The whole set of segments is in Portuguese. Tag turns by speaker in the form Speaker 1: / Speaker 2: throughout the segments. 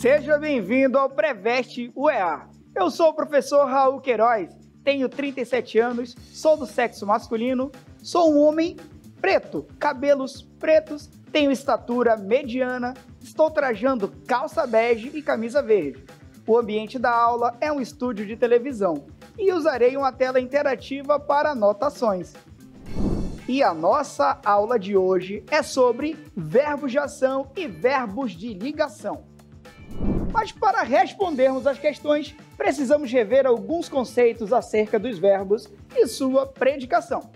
Speaker 1: Seja bem-vindo ao Preveste UEA. Eu sou o professor Raul Queiroz, tenho 37 anos, sou do sexo masculino, sou um homem preto, cabelos pretos, tenho estatura mediana, estou trajando calça bege e camisa verde. O ambiente da aula é um estúdio de televisão e usarei uma tela interativa para anotações. E a nossa aula de hoje é sobre verbos de ação e verbos de ligação. Mas para respondermos às questões, precisamos rever alguns conceitos acerca dos verbos e sua predicação.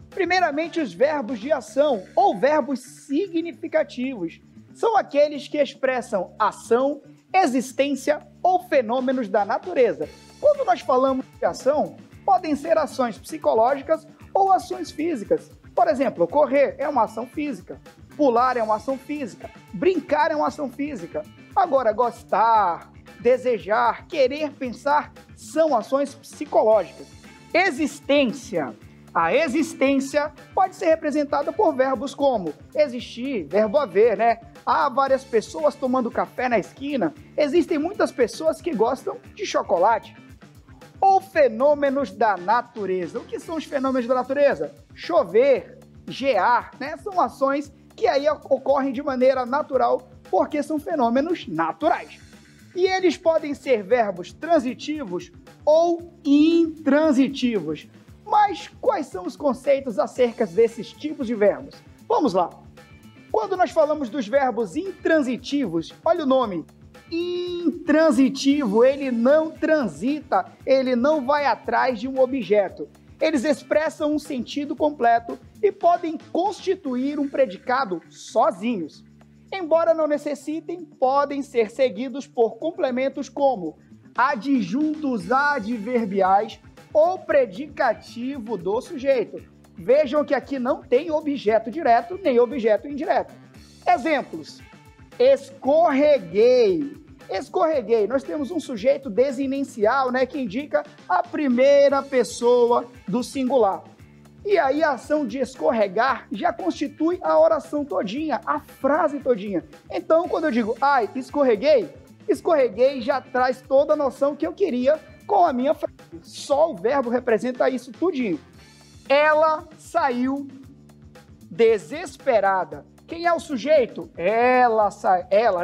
Speaker 1: Primeiramente, os verbos de ação ou verbos significativos são aqueles que expressam ação, existência ou fenômenos da natureza. Quando nós falamos de ação, podem ser ações psicológicas ou ações físicas. Por exemplo, correr é uma ação física, pular é uma ação física, brincar é uma ação física. Agora, gostar, desejar, querer, pensar são ações psicológicas. Existência. A existência pode ser representada por verbos como existir, verbo haver, né? Há várias pessoas tomando café na esquina. Existem muitas pessoas que gostam de chocolate. Ou fenômenos da natureza. O que são os fenômenos da natureza? Chover, gear, né? São ações que aí ocorrem de maneira natural porque são fenômenos naturais. E eles podem ser verbos transitivos ou intransitivos. Mas quais são os conceitos acerca desses tipos de verbos? Vamos lá. Quando nós falamos dos verbos intransitivos, olha o nome. Intransitivo, ele não transita, ele não vai atrás de um objeto. Eles expressam um sentido completo e podem constituir um predicado sozinhos. Embora não necessitem, podem ser seguidos por complementos como adjuntos adverbiais ou predicativo do sujeito. Vejam que aqui não tem objeto direto nem objeto indireto. Exemplos: escorreguei. Escorreguei, nós temos um sujeito desinencial, né, que indica a primeira pessoa do singular. E aí a ação de escorregar já constitui a oração todinha, a frase todinha. Então, quando eu digo, ai, escorreguei, escorreguei já traz toda a noção que eu queria com a minha frase. Só o verbo representa isso tudinho. Ela saiu desesperada. Quem é o sujeito? Ela,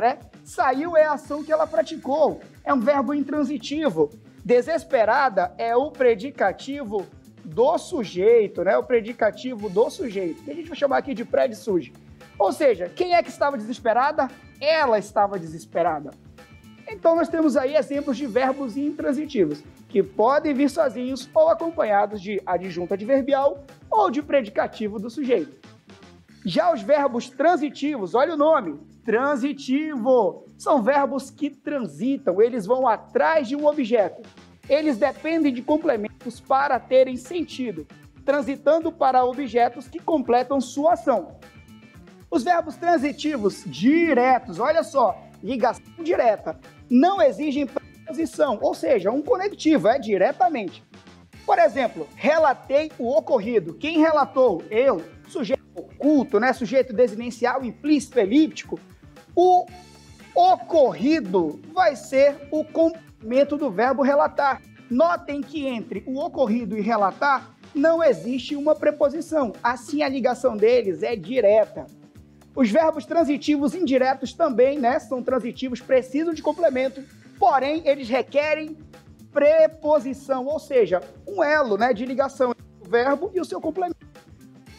Speaker 1: né? Saiu é a ação que ela praticou. É um verbo intransitivo. Desesperada é o predicativo do sujeito, né? O predicativo do sujeito. Que a gente vai chamar aqui de predsuge. Ou seja, quem é que estava desesperada? Ela estava desesperada. Então nós temos aí exemplos de verbos intransitivos, que podem vir sozinhos ou acompanhados de adjunto adverbial ou de predicativo do sujeito. Já os verbos transitivos, olha o nome, transitivo, são verbos que transitam, eles vão atrás de um objeto. Eles dependem de complementos para terem sentido, transitando para objetos que completam sua ação. Os verbos transitivos diretos, olha só, ligação direta, não exigem preposição, ou seja, um conectivo, é diretamente. Por exemplo, relatei o ocorrido. Quem relatou? Eu, sujeito oculto, né? Sujeito desinencial, implícito, elíptico. O ocorrido vai ser o complemento do verbo relatar. Notem que entre o ocorrido e relatar não existe uma preposição, assim a ligação deles é direta. Os verbos transitivos indiretos também, né, são transitivos, precisam de complemento, porém eles requerem preposição, ou seja, um elo, né, de ligação entre o verbo e o seu complemento.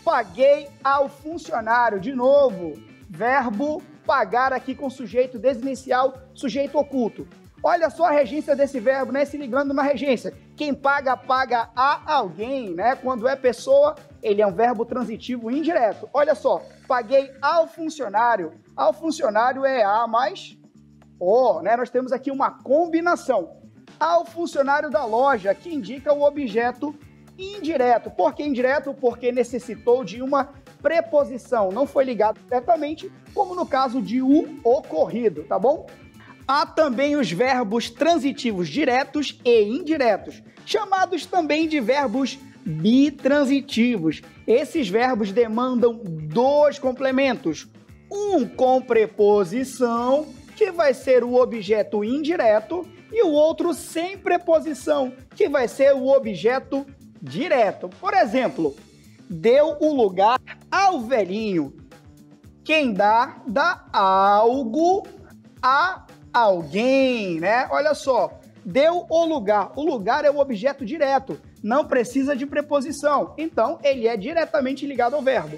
Speaker 1: Paguei ao funcionário, de novo, verbo pagar aqui com sujeito desinencial, sujeito oculto. Olha só a regência desse verbo, né, se ligando na regência. Quem paga, paga a alguém, né? Quando é pessoa, ele é um verbo transitivo indireto. Olha só, paguei ao funcionário. Ao funcionário é a mais o, né? Nós temos aqui uma combinação. Ao funcionário da loja, que indica o objeto indireto. Por que indireto? Porque necessitou de uma preposição. Não foi ligado diretamente, como no caso de o ocorrido, tá bom? Há também os verbos transitivos diretos e indiretos, chamados também de verbos bitransitivos. Esses verbos demandam dois complementos, um com preposição que vai ser o objeto indireto, e o outro sem preposição, que vai ser o objeto direto. Por exemplo, deu o lugar ao velhinho. Quem dá algo a alguém, né? Olha só, deu o lugar. O lugar é o objeto direto, não precisa de preposição. Então, ele é diretamente ligado ao verbo.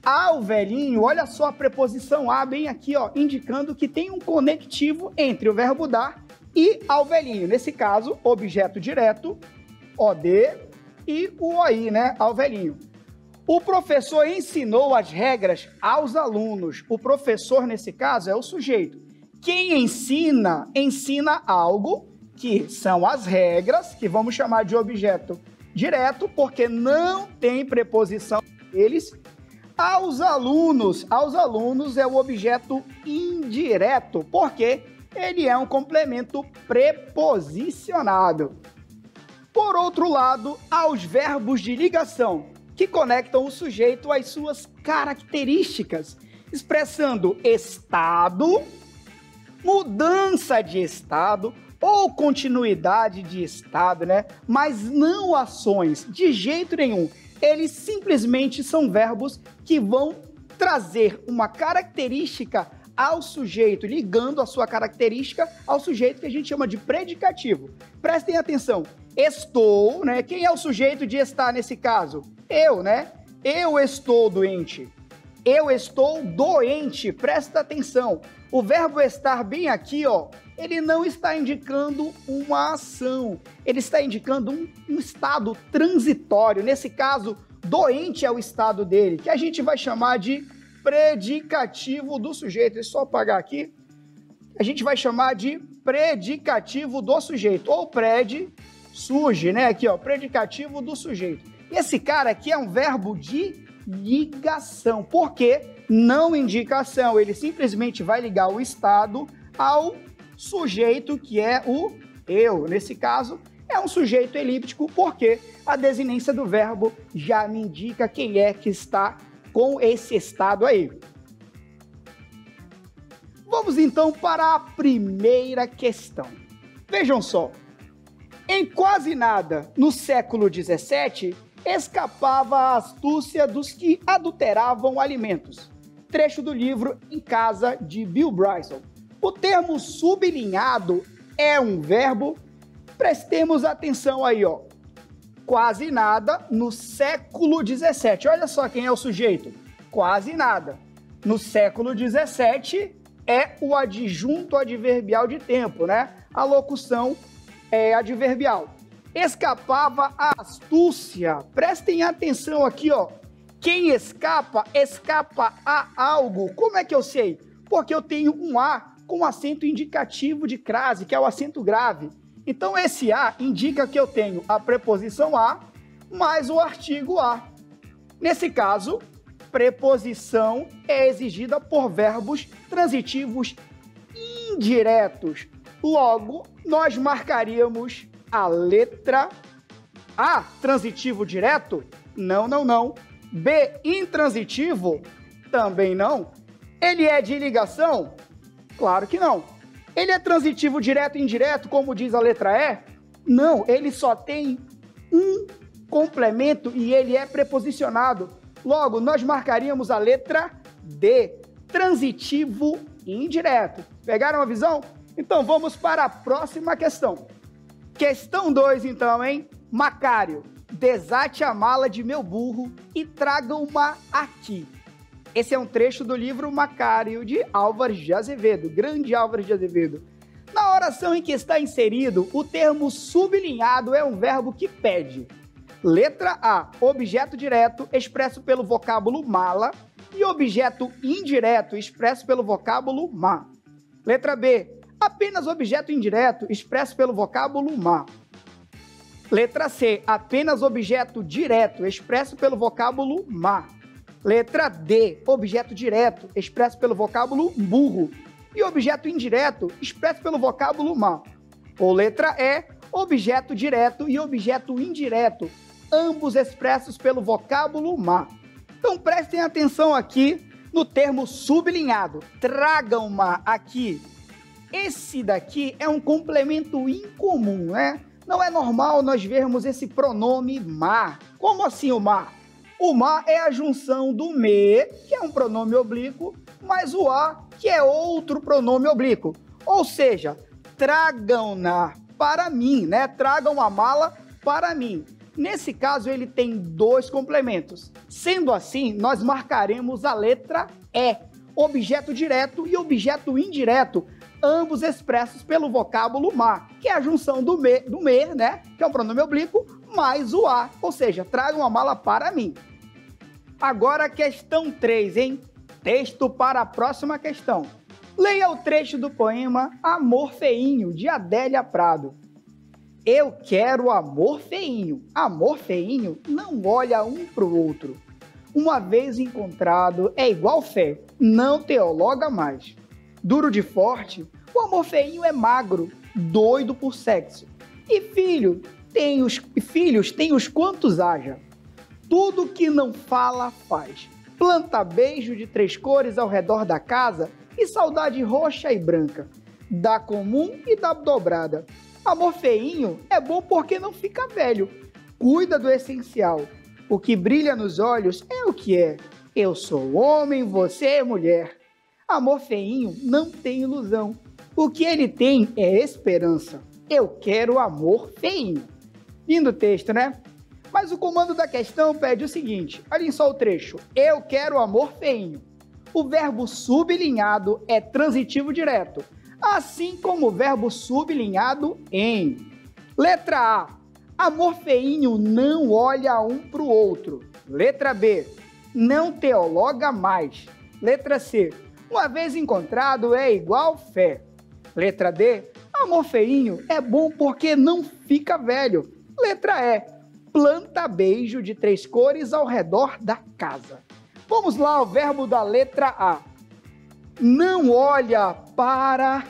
Speaker 1: Ao velhinho, olha só a preposição a bem aqui, ó, indicando que tem um conectivo entre o verbo dar e ao velhinho. Nesse caso, objeto direto, OD, e o OI, né, ao velhinho. O professor ensinou as regras aos alunos. O professor, nesse caso, é o sujeito. Quem ensina, ensina algo, que são as regras, que vamos chamar de objeto direto, porque não tem preposição deles. Aos alunos é o objeto indireto, porque ele é um complemento preposicionado. Por outro lado, aos verbos de ligação, que conectam o sujeito às suas características, expressando estado, mudança de estado ou continuidade de estado, né? Mas não ações, de jeito nenhum. Eles simplesmente são verbos que vão trazer uma característica ao sujeito, ligando a sua característica ao sujeito, que a gente chama de predicativo. Prestem atenção. Estou, né? Quem é o sujeito de estar nesse caso? Eu, né? Eu estou doente. Eu estou doente. Presta atenção. O verbo estar bem aqui, ó, ele não está indicando uma ação. Ele está indicando um estado transitório. Nesse caso, doente é o estado dele, que a gente vai chamar de predicativo do sujeito. Deixa eu só apagar aqui. A gente vai chamar de predicativo do sujeito. Ou surge, né? Aqui, ó, predicativo do sujeito. E esse cara aqui é um verbo de ligação. Por quê? Não indicação. Ele simplesmente vai ligar o estado ao sujeito, que é o eu. Nesse caso, é um sujeito elíptico, porque a desinência do verbo já me indica quem é que está com esse estado aí. Vamos então para a primeira questão. Vejam só. Em quase nada, no século XVII, escapava a astúcia dos que adulteravam alimentos. Trecho do livro Em Casa, de Bill Bryson. O termo sublinhado é um verbo. Prestemos atenção aí, ó. Quase nada no século XVII. Olha só quem é o sujeito. Quase nada. No século XVII é o adjunto adverbial de tempo, né? A locução é adverbial. Escapava a astúcia. Prestem atenção aqui, ó. Quem escapa, escapa a algo. Como é que eu sei? Porque eu tenho um A com acento indicativo de crase, que é o acento grave. Então, esse A indica que eu tenho a preposição a mais o artigo a. Nesse caso, preposição é exigida por verbos transitivos indiretos. Logo, nós marcaríamos a letra A, transitivo direto? Não, não, não. B, intransitivo? Também não. Ele é de ligação? Claro que não. Ele é transitivo direto e indireto, como diz a letra E? Não, ele só tem um complemento e ele é preposicionado. Logo, nós marcaríamos a letra D, transitivo indireto. Pegaram a visão? Então, vamos para a próxima questão. Questão 2, então, hein? Macário, desate a mala de meu burro e traga uma aqui. Esse é um trecho do livro Macário, de Álvares de Azevedo, grande Álvares de Azevedo. Na oração em que está inserido, o termo sublinhado é um verbo que pede. Letra A, objeto direto, expresso pelo vocábulo mala, e objeto indireto, expresso pelo vocábulo ma. Letra B, apenas objeto indireto, expresso pelo vocábulo ma. Letra C, apenas objeto direto, expresso pelo vocábulo ma. Letra D, objeto direto, expresso pelo vocábulo burro. E objeto indireto, expresso pelo vocábulo ma. Ou letra E, objeto direto e objeto indireto, ambos expressos pelo vocábulo ma. Então prestem atenção aqui no termo sublinhado. Tragam-ma aqui. Esse daqui é um complemento incomum, né? Não é normal nós vermos esse pronome ma. Como assim o ma? O ma é a junção do me, que é um pronome oblíquo, mais o a, que é outro pronome oblíquo. Ou seja, tragam-na para mim, né? Tragam a mala para mim. Nesse caso, ele tem dois complementos. Sendo assim, nós marcaremos a letra E, objeto direto e objeto indireto, ambos expressos pelo vocábulo ma, que é a junção do me, né? Que é um pronome oblíquo, mais o a, ou seja, tragam a mala para mim. Agora, questão 3, hein? Texto para a próxima questão. Leia o trecho do poema Amor Feinho, de Adélia Prado. Eu quero amor feinho. Amor feinho não olha um para o outro. Uma vez encontrado, é igual fé, não teologa mais. Duro de forte, o amor feinho é magro, doido por sexo. E filhos tem os quantos haja. Tudo que não fala, faz. Planta beijo de 3 cores ao redor da casa e saudade roxa e branca. Da comum e da dobrada. Amor feinho é bom porque não fica velho. Cuida do essencial. O que brilha nos olhos é o que é. Eu sou homem, você é mulher. Amor feinho não tem ilusão. O que ele tem é esperança. Eu quero amor feinho. Lindo texto, né? Mas o comando da questão pede o seguinte, olhem só o trecho. Eu quero amor feinho. O verbo sublinhado é transitivo direto, assim como o verbo sublinhado em. Letra A. Amor feinho não olha um para o outro. Letra B. Não teologa mais. Letra C. Uma vez encontrado é igual fé. Letra D. Amor feinho é bom porque não fica velho. Letra E. Planta beijo de 3 cores ao redor da casa. Vamos lá ao verbo da letra A. Não olha para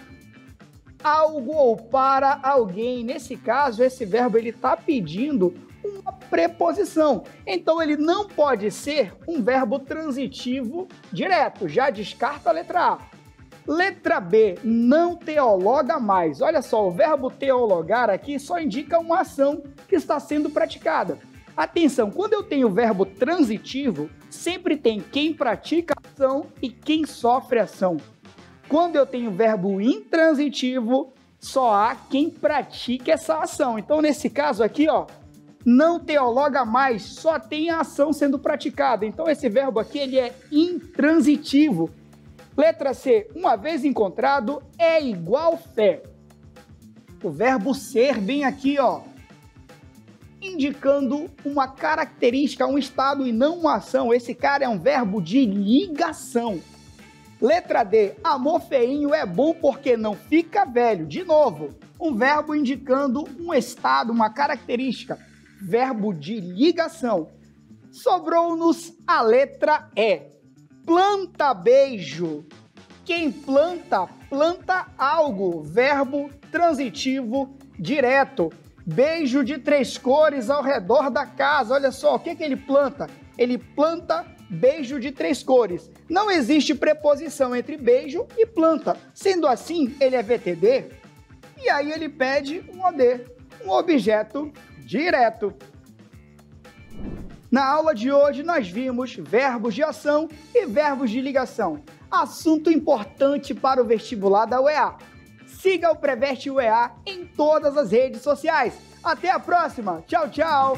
Speaker 1: algo ou para alguém. Nesse caso, esse verbo ele está pedindo uma preposição. Então, ele não pode ser um verbo transitivo direto. Já descarta a letra A. Letra B, não teologa mais. Olha só, o verbo teologar aqui só indica uma ação que está sendo praticada. Atenção, quando eu tenho o verbo transitivo, sempre tem quem pratica a ação e quem sofre a ação. Quando eu tenho o verbo intransitivo, só há quem pratique essa ação. Então, nesse caso aqui, ó, não teologa mais, só tem a ação sendo praticada. Então, esse verbo aqui, ele é intransitivo. Letra C, uma vez encontrado, é igual fé. O verbo ser bem aqui, ó, indicando uma característica, um estado e não uma ação. Esse cara é um verbo de ligação. Letra D, amor feinho é bom porque não fica velho. De novo, um verbo indicando um estado, uma característica. Verbo de ligação. Sobrou-nos a letra E. Planta beijo. Quem planta, planta algo. Verbo transitivo direto. Beijo de 3 cores ao redor da casa. Olha só, o que ele planta? Ele planta beijo de 3 cores. Não existe preposição entre beijo e planta. Sendo assim, ele é VTD. E aí ele pede um OD, um objeto direto. Na aula de hoje, nós vimos verbos de ação e verbos de ligação. Assunto importante para o vestibular da UEA. Siga o Preveste UEA em todas as redes sociais. Até a próxima. Tchau, tchau.